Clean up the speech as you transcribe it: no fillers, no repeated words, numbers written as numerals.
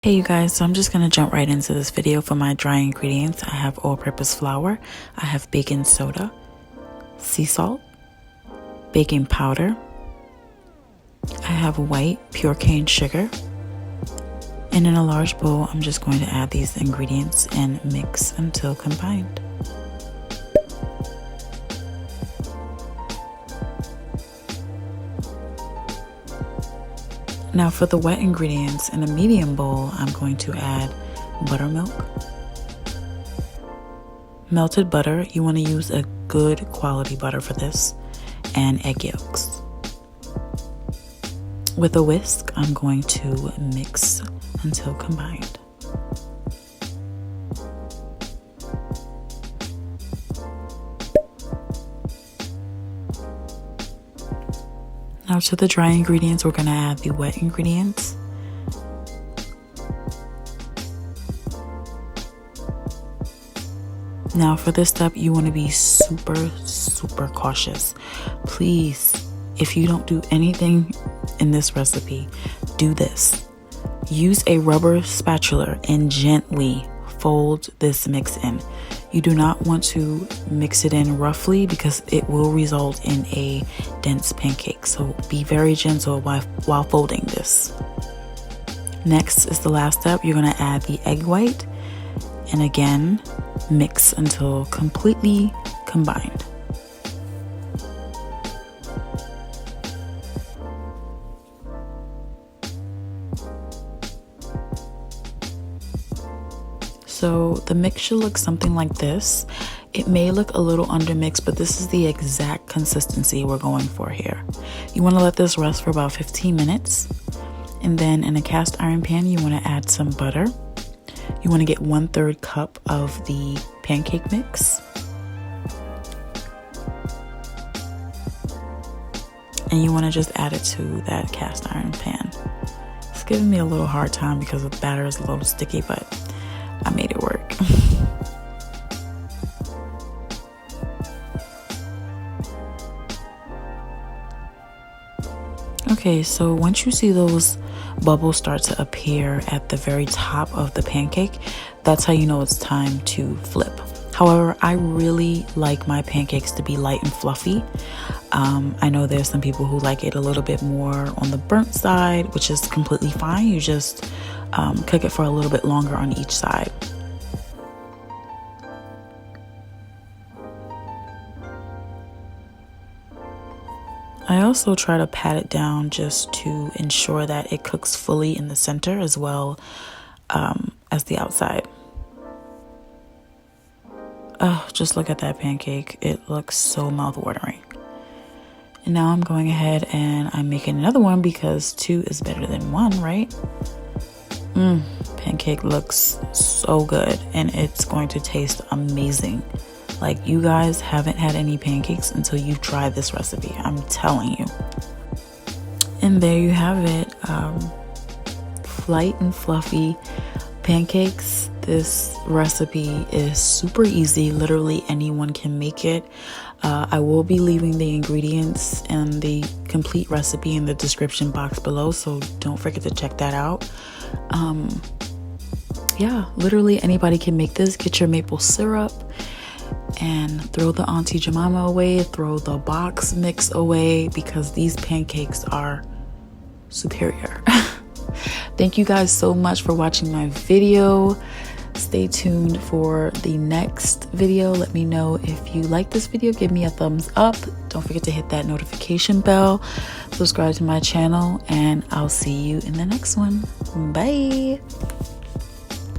Hey you guys, so I'm just going to jump right into this video for my dry ingredients. I have all-purpose flour, I have baking soda, sea salt, baking powder, I have white pure cane sugar, and in a large bowl I'm just going to add these ingredients and mix until combined. Now for the wet ingredients, in a medium bowl, I'm going to add buttermilk, melted butter, you want to use a good quality butter for this, and egg yolks. With a whisk, I'm going to mix until combined. Now to the dry ingredients, we're going to add the wet ingredients. Now for this step, you want to be super cautious. Please, if you don't do anything in this recipe, do this. Use a rubber spatula and gently fold this mix in. You do not want to mix it in roughly because it will result in a dense pancake. So be very gentle while folding this. Next is the last step. You're going to add the egg white and again mix until completely combined. So the mixture looks something like this. It may look a little undermixed, but this is the exact consistency we're going for here. You want to let this rest for about 15 minutes. And then in a cast iron pan, you want to add some butter. You want to get 1/3 cup of the pancake mix. And you want to just add it to that cast iron pan. It's giving me a little hard time because the batter is a little sticky, but I made it work. Okay, so once you see those bubbles start to appear at the very top of the pancake, that's how you know it's time to flip. However, I really like my pancakes to be light and fluffy. I know there's some people who like it a little bit more on the burnt side, which is completely fine. You just cook it for a little bit longer on each side. I also try to pat it down just to ensure that it cooks fully in the center as well as the outside. Oh, just look at that pancake. It looks so mouth-watering. And now I'm going ahead and I'm making another one because 2 is better than 1, right? Pancake looks so good and it's going to taste amazing. Like, you guys haven't had any pancakes until you've tried this recipe. I'm telling you. And there you have it. Light and fluffy pancakes. This recipe is super easy. Literally anyone can make it. I will be leaving the ingredients and the complete recipe in the description box below, so don't forget to check that out. Yeah, literally anybody can make this. Get your maple syrup and throw the Auntie Jemima away, throw the box mix away, because these pancakes are superior. Thank you guys so much for watching my video. Stay tuned for the next video. Let me know if you like this video. Give me a thumbs up. Don't forget to hit that notification bell. Subscribe to my channel, and I'll see you in the next one. Bye.